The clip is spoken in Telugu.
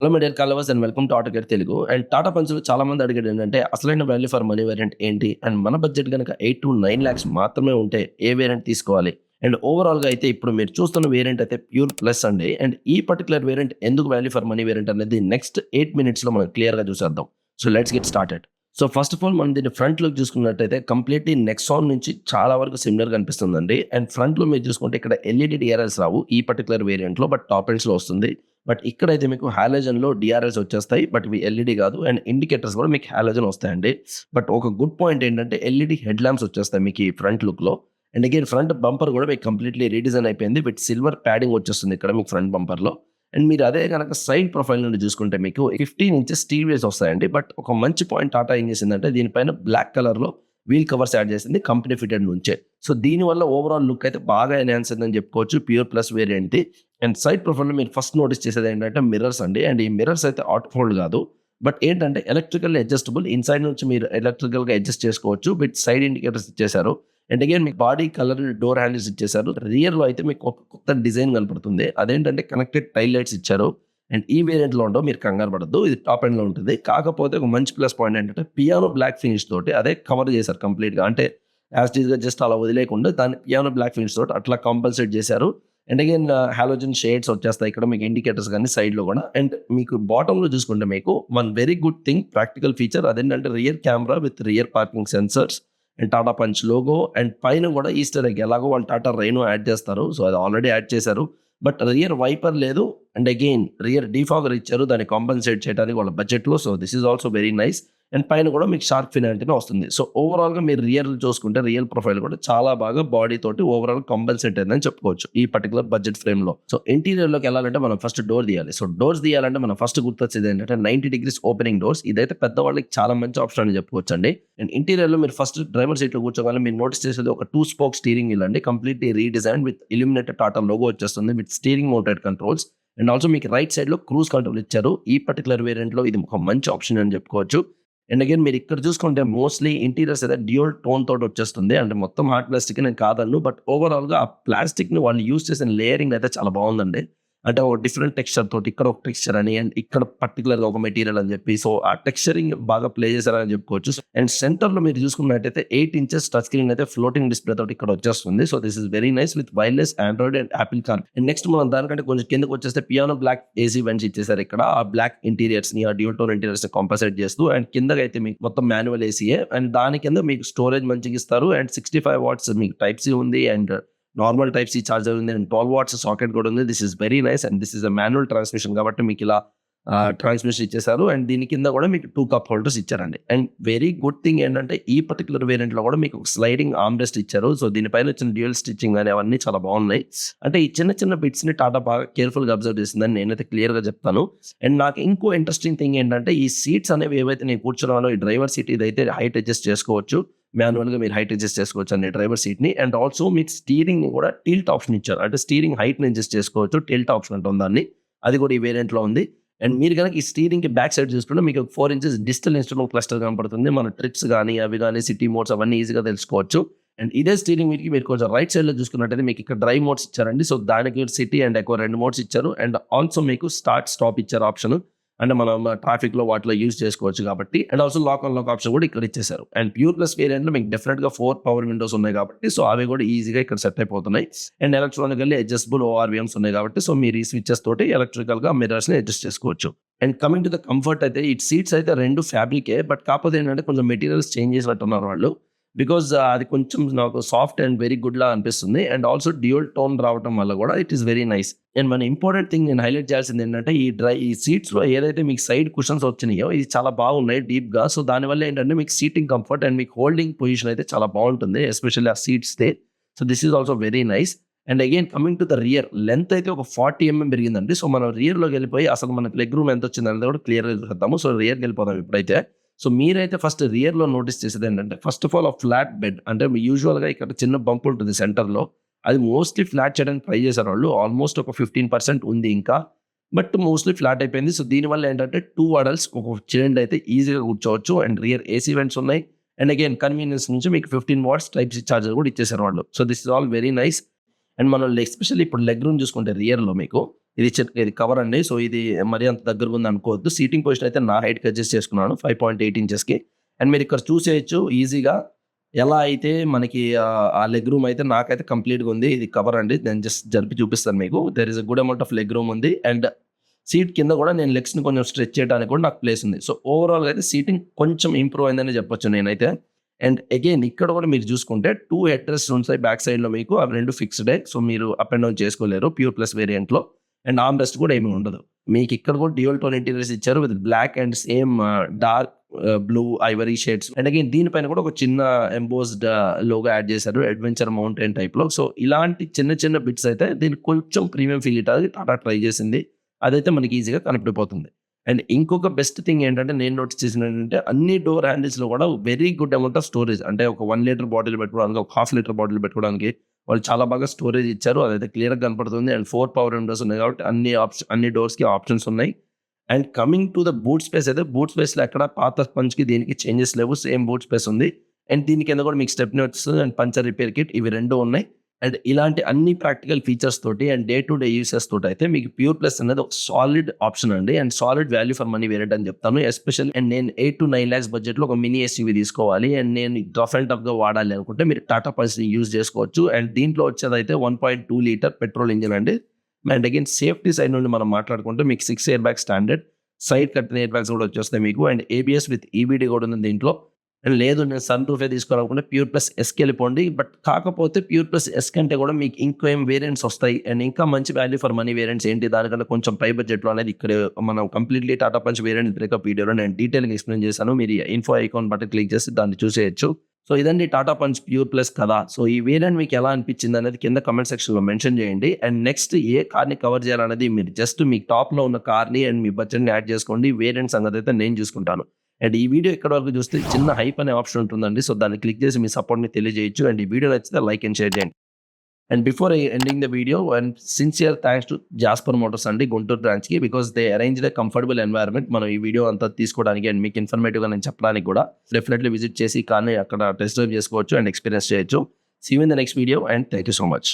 Hello my dear car lovers and welcome to Autocare Telugu. And Tata పంచ్‌లో చాలా మంది అడిగేది ఏంటంటే అసలైన వాల్యూ ఫర్ మనీ వేరియంట్ ఏంటి? అండ్ మన బడ్జెట్ గనక 8-9 లాక్స్ మాత్రమే ఉంటే ఏ వేరియంట్ తీసుకోవాలి? అండ్ ఓవరాల్‌గా అయితే ఇప్పుడు మీరు చూస్తున్న వేరియంట్ అయితే ప్యూర్ ప్లస్ అండి. అండ్ ఈ పర్టిక్యులర్ వేరియంట్ ఎందుకు వాల్యూ ఫర్ మనీ వేరియంట్ అనేది నెక్స్ట్ 8 మినిట్స్‌లో మనం క్లియర్‌గా చూసేద్దాం. So let's get started. So first of all మనం దీన్ని ఫ్రంట్ లుక్ చూసుకున్నట్టయితే కంప్లీట్‌లీ నెక్సాన్ నుంచి చాలా వరకు సిమిలర్‌గా అనిపిస్తుందండి. అండ్ ఫ్రంట్‌లో మీరు చూసుకుంటే ఇక్కడ ఎల్ఈడీ డీఆర్ఎల్స్ రావు ఈ పర్టిక్యులర్ వేరియంట్‌లో. బట్ టాప్ ఎండ్స్‌లో వస్తుంది. బట్ ఇక్కడైతే మీకు హాలోజన్‌లో డీఆర్ఎల్స్ వచ్చేస్తాయి. బట్ ఇవి ఎల్ఈడీ కాదు. అండ్ ఇండికేటర్స్ కూడా మీకు హాలోజన్ వస్తాయండి. బట్ ఒక గుడ్ పాయింట్ ఏంటంటే ఎల్ఈడీ హెడ్ ల్యాంప్స్ వచ్చేస్తాయి మీకు ఈ ఫ్రంట్ లుక్‌లో. అండ్ అగైన్ ఫ్రంట్ బంపర్ కూడా మీకు కంప్లీట్‌లీ రీడిజైన్ అయిపోయింది. విత్ సిల్వర్ ప్యాడింగ్ వచ్చేస్తుంది ఇక్కడ మీకు ఫ్రంట్ బంపర్‌లో. అండ్ మీరు అదే గనక సైడ్ ప్రొఫైల్ నుండి చూసుకుంటే మీకు 15 ఇంచెస్ స్టీల్ వీల్స్ వస్తాయండి. బట్ ఒక మంచి పాయింట్ టాటా ఏం చేసిందంటే దీనిపైన బ్లాక్ కలర్‌లో వీల్ కవర్స్ యాడ్ చేసింది కంపెనీ ఫిటెడ్ నుంచే. సో దీనివల్ల ఓవరాల్ లుక్ అయితే బాగా ఎన్హాన్స్ అయిందని చెప్పుకోవచ్చు ప్యూర్ ప్లస్ వేరియంట్‌ది. అండ్ సైడ్ ప్రొఫైల్‌లో మీరు ఫస్ట్ నోటీస్ చేసేది ఏంటంటే మిర్రర్స్ అండి. అండ్ ఈ మిర్రర్స్ అయితే ఆటో ఫోల్డ్ కాదు. బట్ ఏంటంటే ఎలక్ట్రికల్లీ అడ్జస్టబుల్. ఇన్‌సైడ్ నుంచి మీరు ఎలక్ట్రికల్‌గా అడ్జస్ట్ చేసుకోవచ్చు. విత్ సైడ్ ఇండికేటర్స్ ఇచ్చేసారు. అండ్ అగైన్ మీకు బాడీ కలర్ డోర్ హ్యాండిల్స్ ఇచ్చేసారు. రియర్‌లో అయితే మీకు ఒక కొత్త డిజైన్ కనపడుతుంది. అదేంటంటే కనెక్టెడ్ టైల్ లైట్స్ ఇచ్చారు. అండ్ ఈ వేరియంట్‌లో ఉండవు. మీరు కంగారు పడొద్దు. ఇది టాప్ ఎండ్‌లో ఉంటుంది. కాకపోతే ఒక మంచి ప్లస్ పాయింట్ ఏంటంటే పియానో బ్లాక్ ఫినిష్ తోటి అదే కవర్ చేశారు కంప్లీట్‌గా. అంటే యాజ్ ఇట్ ఈస్‌గా జస్ట్ అలా వదిలేయకుండా దాన్ని పియానో బ్లాక్ ఫినిష్ తోటి అట్లా కాంపెన్సేట్ చేశారు. అండ్ అగైన్ హాలోజన్ షేడ్స్ వచ్చేస్తాయి ఇక్కడ మీకు ఇండికేటర్స్ గాని సైడ్‌లో కూడా. అండ్ మీకు బాటమ్‌లో చూసుకుంటే మీకు one very good thing practical feature అదేంటంటే rear camera with rear parking sensors and Tata Punch logo and పైన కూడా ఈస్టర్ ఎగ్ ఎలాగో వాళ్ళు టాటా రైనో యాడ్ చేస్తారు. సో అది ఆల్రెడీ యాడ్ చేశారు. బట్ రియర్ వైపర్ లేదు. అండ్ అగైన్ రియర్ డీఫాగర్ ఇచ్చారు దాన్ని కాంపెన్సేట్ చేయడానికి వాళ్ళ బడ్జెట్‌లో. So this is also very nice. And పైన కూడా మీకు షార్క్ ఫిన్ యాంటెన్నా వస్తుంది. సో ఓవరాల్‌గా మీరు రియర్ చూసుకుంటే రియల్ ప్రొఫైల్ కూడా చాలా బాగా బాడీ తోటి ఓవరాల్ కాంపెన్సేట్ అయిందని చెప్పుకోవచ్చు ఈ పర్టిక్యులర్ బడ్జెట్ ఫ్రేమ్‌లో. సో ఇంటీరియర్‌లోకి ఎళ్ళాలంటే మనం ఫస్ట్ డోర్ తీయాలి. సో డోర్స్ తీయాలంటే మనం ఫస్ట్ గుర్తొచ్చేది ఏంటంటే 90 డిగ్రీస్ ఓపెనింగ్ డోర్స్. ఇదైతే పెద్దవాళ్ళకి చాలా మంచి ఆప్షన్ అని చెప్పుకోవచ్చండి. అండ్ ఇంటీరియర్‌లో మీరు ఫస్ట్ డ్రైవర్ సీట్‌లో కూర్చోగానే మీరు నోటీస్ చేసేది ఒక 2 స్పోక్ స్టీరింగ్ వీల్ అండి. Completely redesign with illuminated Tata logo వచ్చేస్తుంది. With steering mounted controls. And also మీకు రైట్ సైడ్‌లో క్రూజ్ కంట్రోల్ ఇచ్చారు. ఈ పర్టిక్యులర్ వేరియంట్‌లో ఇది ఒక మంచి ఆప్షన్ అని చెప్పుకోవచ్చు. అండ్ అగైన్ మీరు ఇక్కడ చూసుకుంటే మోస్ట్‌లీ ఇంటీరియర్స్ అయితే డ్యూయల్ టోన్ తోటి వచ్చేస్తుంది. అంటే మొత్తం హార్డ్ ప్లాస్టిక్ నేను కాదనను. బట్ ఓవరాల్‌గా ఆ ప్లాస్టిక్‌ని వాళ్ళు యూజ్ చేసిన లేయరింగ్ అయితే చాలా బావుందండి. అంటే ఒక డిఫరెంట్ టెక్స్చర్ తోటి ఇక్కడ ఒక టెక్స్చర్ అని అండ్ ఇక్కడ పర్టిక్యులర్‌గా ఒక మెటీరియల్ అని చెప్పి సో ఆ టెక్స్చరింగ్ బాగా ప్లే చేశారని చెప్పుకోవచ్చు. అండ్ సెంటర్‌లో మీరు చూసుకున్నట్టయితే 8 ఇంచెస్ టచ్ స్క్రీన్ అయితే ఫ్లోటింగ్ డిస్‌ప్లే తోటి ఇక్కడ వచ్చేస్తుంది. So this is very nice with wireless Android and Apple car. And next మనం దానికంటే కొంచెం కిందకి వచ్చేస్తే పియానో బ్లాక్ ఏసీ వెంట్స్ ఇచ్చేసారు ఇక్కడ. ఆ బ్లాక్ ఇంటీరియర్స్‌ని ఆ డ్యూయల్ టోన్ ఇంటీరియర్స్‌ని కాంపెన్సేట్ చేస్తూ అండ్ కిందకైతే మీకు మొత్తం మాన్యువల్ ఏసీయే. అండ్ దాని కింద మీకు స్టోరేజ్ మంచిగా ఇస్తారు. అండ్ 65 వాట్స్ మీకు టైప్ సి ఉంది and normal type C charger ఉంది అండ్ 12 వాట్స్ సాకెట్ కూడా ఉంది. This is very nice and this is a manual transmission కాబట్టి మీకు ఇలా ట్రాన్స్‌మిషన్ ఇచ్చేసారు. అండ్ దీని కింద కూడా మీకు 2 కప్ హోల్డర్స్ ఇచ్చారండి. అండ్ వెరీ గుడ్ థింగ్ ఏంటంటే ఈ పర్టిక్యులర్ వేరియంట్‌లో కూడా మీకు స్లైడింగ్ ఆర్మ్ రెస్ట్ ఇచ్చారు. సో దీనిపైన వచ్చిన డ్యూయల్ స్టిచ్చింగ్ గాని అవన్నీ చాలా బాగున్నాయి. అంటే ఈ చిన్న చిన్న బిట్స్‌ని టాటా బాగా కేర్‌ఫుల్‌గా అబ్జర్వ్ చేసిందని నేనైతే క్లియర్‌గా చెప్తాను. అండ్ నాకు ఇంకో ఇంట్రెస్టింగ్ థింగ్ ఏంటంటే ఈ సీట్స్ అనేవి ఏవైతే నేను కూర్చున్నానో ఈ డ్రైవర్ సీట్ ఇదైతే హైట్ అడ్జస్ట్ చేసుకోవచ్చు. మాన్యువల్‌గా మీరు హైట్ అడ్జస్ట్ చేసుకోవచ్చండి డ్రైవర్ సీట్‌ని. అండ్ ఆల్సో మీకు స్టీరింగ్‌ని కూడా టిల్ట్ ఆప్షన్ ఇచ్చారు. అంటే స్టీరింగ్ హైట్‌ని అడ్జస్ట్ చేసుకోవచ్చు. టిల్ట్ ఆప్షన్ అంటాం దాన్ని. అది కూడా ఈ వేరియంట్‌లో ఉంది. అండ్ మీరు గనక ఈ స్టీరింగ్‌కి బ్యాక్ సైడ్ చూసుకుంటే మీకు 4 ఇంచెస్ డిజిటల్ ఇన్‌స్ట్రుమెంట్ క్లస్టర్ కనపడుతుంది. మన ట్రిప్స్ గాని, అవి గాని, సిటీ మోడ్స్ అవన్నీ ఈజీగా తెలుసుకోవచ్చు. అండ్ ఇదే స్టీరింగ్ వీల్‌కి మీరు కొంచెం రైట్ సైడ్‌లో చూసుకున్నట్టయితే మీకు ఇక్కడ డ్రైవ్ మోడ్స్ ఇచ్చారండి. సో దానికి సిటీ అండ్ ఎకో 2 మోడ్స్ ఇచ్చారు. అండ్ ఆల్సో మీకు స్టార్ట్, స్టాప్ ఇచ్చారు ఆప్షన్. అంటే మనం ట్రాఫిక్‌లో వాటిలో యూజ్ చేసుకోవచ్చు కాబట్టి. And also lock unlock option కూడా ఇక్కడ ఇచ్చేసారు. అండ్ ప్యూర్ ప్లస్ వేరియంట్‌లో మీకు డెఫినిట్‌గా 4 పవర్ విండోస్ ఉన్నాయి కాబట్టి సో అవి కూడా ఈజీగా ఇక్కడ సెట్ అయిపోతున్నాయి. అండ్ ఎలక్ట్రానికల్లీ అడ్జస్టబుల్ ఓఆర్‌వీఎమ్స్ ఉన్నాయి కాబట్టి సో మీరు ఈ స్విచెస్ తోటి ఎలక్ట్రికల్‌గా మిర్రర్స్‌ని అడ్జస్ట్ చేసుకోవచ్చు. And coming to the comfort అయితే ఈ సీట్స్ అయితే 2 ఫ్యాబ్రికే. బట్ కాకపోతే ఏంటంటే కొంచెం మెటీరియల్స్ చేంజ్ చేసినట్టున్నారు వాళ్ళు. బికాజ్ అది కొంచెం నాకు సాఫ్ట్ అండ్ వెరీ గుడ్‌లా అనిపిస్తుంది. అండ్ ఆల్సో డ్యూయల్ టోన్ రావటం వల్ల కూడా it is very nice. And మన ఇంపార్టెంట్ థింగ్ నేను హైలైట్ చేయాల్సింది ఏంటంటే ఈ సీట్స్‌లో ఏదైతే మీకు సైడ్ కుషన్స్ వచ్చినాయో ఇది చాలా బాగున్నాయి డీప్‌గా. సో దానివల్ల ఏంటంటే మీకు సీటింగ్ కంఫర్ట్ అండ్ మీకు హోల్డింగ్ పొజిషన్ అయితే చాలా బాగుంటుంది. ఎస్పెషల్లీ ఆ సీట్స్‌దే. So this is also very nice. And again coming to the rear length అయితే ఒక 40 పెరిగిందండి. సో మనం రియర్‌లోకి వెళ్ళిపోయి అసలు మనకు లెగ్ రూమ్ ఎంత వచ్చిందనేది కూడా క్లియర్‌గా చూసేద్దాము. సో రియర్‌కి వెళ్ళిపోదాం ఇప్పుడైతే. సో మీరైతే ఫస్ట్ రియర్‌లో నోటీస్ చేసేదేంటంటే ఫస్ట్ ఆఫ్ ఆల్ ఆ ఫ్లాట్ బెడ్ అంటే యూజువల్‌గా ఇక్కడ చిన్న బంప్ ఉంటుంది సెంటర్‌లో. అది మోస్ట్‌లీ ఫ్లాట్ చేయడానికి ట్రై చేశారు వాళ్ళు. ఆల్మోస్ట్ ఒక 15% ఉంది ఇంకా. బట్ మోస్ట్‌లీ ఫ్లాట్ అయిపోయింది. సో దీనివల్ల ఏంటంటే 2 అడల్ట్స్ ఒక చైల్డ్ అయితే ఈజీగా కూర్చోవచ్చు. అండ్ రియర్ ఏసీ వెంట్స్ ఉన్నాయి. అండ్ అగైన్ కన్వీనియన్స్ నుంచి మీకు 15 వాట్స్ టైప్ సి చార్జర్ కూడా ఇచ్చేసారు వాళ్ళు. So this is all very nice. And మనం ఎస్పెషల్లీ ఇప్పుడు లెగ్ రూమ్ చూసుకుంటే రియర్‌లో మీకు ఇది కవర్ అండి. సో, ఇది మరీ అంత దగ్గరగా ఉంది అనుకోవద్దు. సీటింగ్ పొజిషన్ అయితే నా హైట్‌కి అడ్జస్ట్ చేసుకున్నాను 5.8 ఇంచెస్‌కి. అండ్ మీరు ఇక్కడ చూసేయొచ్చు ఈజీగా ఎలా అయితే మనకి ఆ లెగ్ రూమ్ అయితే నాకైతే కంప్లీట్‌గా ఉంది. ఇది కవర్ అండి. నేను జస్ట్ జరిపి చూపిస్తాను మీకు. There is a good amount of leg room ఉంది. అండ్ సీట్ కింద కూడా నేను లెగ్స్‌ని కొంచెం స్ట్రెచ్ చేయడానికి కూడా నాకు ప్లేస్ ఉంది. సో, ఓవరాల్‌గా అయితే సీటింగ్ కొంచెం ఇంప్రూవ్ అయిందనే చెప్పొచ్చు నేనైతే. అండ్ అగైన్ ఇక్కడ కూడా మీరు చూసుకుంటే 2 హెడ్ రెస్ట్స్ ఉంటాయి బ్యాక్ సైడ్‌లో మీకు. అవి 2 ఫిక్స్‌డే. సో, మీరు అప్ అండ్ డౌన్ చేసుకోలేరు ప్యూర్ ప్లస్ వేరియంట్‌లో. అండ్ ఆర్మ్ రెస్ట్ కూడా ఏమి ఉండదు. మీకు ఇక్కడ కూడా డ్యూయల్ టోన్ ఇంటీరియర్స్ ఇచ్చారు with black and same dark blue ivory shades. And again దీనిపైన కూడా ఒక చిన్న ఎంబోస్డ్ లోగో యాడ్ చేశారు. అడ్వెంచర్ మౌంటైన్ టైప్‌లో. సో, ఇలాంటి చిన్న చిన్న బిట్స్ అయితే దీనికి కొంచెం ప్రీమియం ఫీల్ ఇవ్వడానికి టాటా ట్రై చేసింది. అదైతే మనకి ఈజీగా కనపడిపోతుంది. అండ్ ఇంకొక బెస్ట్ థింగ్ ఏంటంటే నేను నోటీస్ చేసింది ఏంటంటే అన్ని డోర్ హ్యాండిల్స్‌లో కూడా very good amount of storage. అంటే ఒక 1 లీటర్ బాటిల్ పెట్టుకోవడానికి, ఒక హాఫ్ లీటర్ బాటిల్ పెట్టుకోవడానికి వాళ్ళు చాలా బాగా స్టోరేజ్ ఇచ్చారు. అదైతే క్లియర్‌గా కనపడుతుంది. అండ్ 4 పవర్ విండోస్ ఉన్నాయి కాబట్టి అన్ని డోర్స్‌కి ఆప్షన్స్ ఉన్నాయి. And coming to the boot space అయితే బూట్ స్పేస్‌లో ఎక్కడ పాత పంచ్‌కి దీనికి చేంజెస్ లేవు. సేమ్ బూట్ స్పేస్ ఉంది. అండ్ దీని కింద కూడా మీకు స్టెప్నీ వస్తుంది అండ్ పంచర్ రిపేర్ కిట్ ఇవి 2 ఉన్నాయి. అండ్ ఇలాంటి అన్ని ప్రాక్టికల్ ఫీచర్స్ తోటి and day to day usage తోటి అయితే మీకు ప్యూర్ ప్లస్ అనేది ఒక సాలిడ్ ఆప్షన్ అండి. And solid value for money variant అని చెప్తాను. ఎస్పెషల్లీ అండ్ నేను 8-9 లాక్స్ బడ్జెట్‌లో ఒక మినీ ఎస్యూవీ తీసుకోవాలి. అండ్ నేను రఫ్ అండ్ టఫ్‌గా వాడాలి అనుకుంటే మీరు టాటా పంచ్‌ని యూజ్ చేసుకోవచ్చు. అండ్ దీంట్లో వచ్చేదైతే 1.2 లీటర్ పెట్రోల్ ఇంజిన్ అండి. అండ్ అగైన్ సేఫ్టీ సైడ్ నుండి మనం మాట్లాడుకుంటే మీకు 6 ఎయిర్ బ్యాగ్స్ స్టాండర్డ్. సైడ్ కట్టిన ఎయిర్ బ్యాగ్స్ కూడా వచ్చేస్తాయి మీకు. అండ్ ఏబీఎస్ విత్ ఈబీడీ కూడా ఉంది దీంట్లో. అండ్ లేదు నేను సన్ రూఫే తీసుకోవాలనుకుంటే ప్యూర్ ప్లస్ ఎస్‌కి వెళ్ళిపోండి. బట్ కాకపోతే ప్యూర్ ప్లస్ ఎస్ కంటే కూడా మీకు ఇంకేం వేరియంట్స్ వస్తాయి. అండ్ ఇంకా మంచి వాల్యూ ఫర్ మనీ వేరియంట్స్ ఏంటి దానికన్నా కొంచెం పై బడ్జెట్‌లో అనేది ఇక్కడ మనం completely Tata punch variant breakup వీడియోలో నేను డీటెయిల్‌గా ఎక్స్‌ప్లెయిన్ చేశాను. మీరు ఇన్ఫో ఐకాన్ బటన్ క్లిక్ చేసి దాన్ని చూసేయొచ్చు. సో, ఇదండి టాటా పంచ్ ప్యూర్ ప్లస్ కథ. సో, ఈ వేరియంట్ మీకు ఎలా అనిపించింది అనేది కింద కామెంట్ సెక్షన్‌లో మెన్షన్ చేయండి. అండ్ నెక్స్ట్ ఏ కార్‌ని కవర్ చేయాలనేది మీరు జస్ట్ మీ టాప్‌లో ఉన్న కార్‌ని అండ్ మీ బడ్జెట్‌ని యాడ్ చేసుకోండి. వేరియంట్ సంగతి అయితే నేను చూసుకుంటాను. అండ్ ఈ వీడియో ఇక్కడి వరకు చూస్తే చిన్న హైప్ అనే ఆప్షన్ ఉంటుందండి. సో, దాన్ని క్లిక్ చేసి మీ సపోర్ట్‌ని తెలియజేయొచ్చు. అండ్ ఈ వీడియో నచ్చితే లైక్ అండ్ షేర్ చేయండి. And before ending the video and sincere thanks to Jasper Motors అండి గుంటూరు బ్రాంచ్‌కి. Because they arranged a comfortable environment. మనం ఈ వీడియో అంతా తీసుకోవడానికి అండ్ మీకు ఇన్ఫర్మేటివ్‌గా నేను చెప్పడానికి కూడా డెఫినెట్‌లీ విజిట్ చేసి కార్‌ని అక్కడ టెస్ట్ డ్రైవ్ చేసుకోవచ్చు అండ్ ఎక్స్‌పీరియన్స్ చేయొచ్చు. See you in the next video and thank you so much.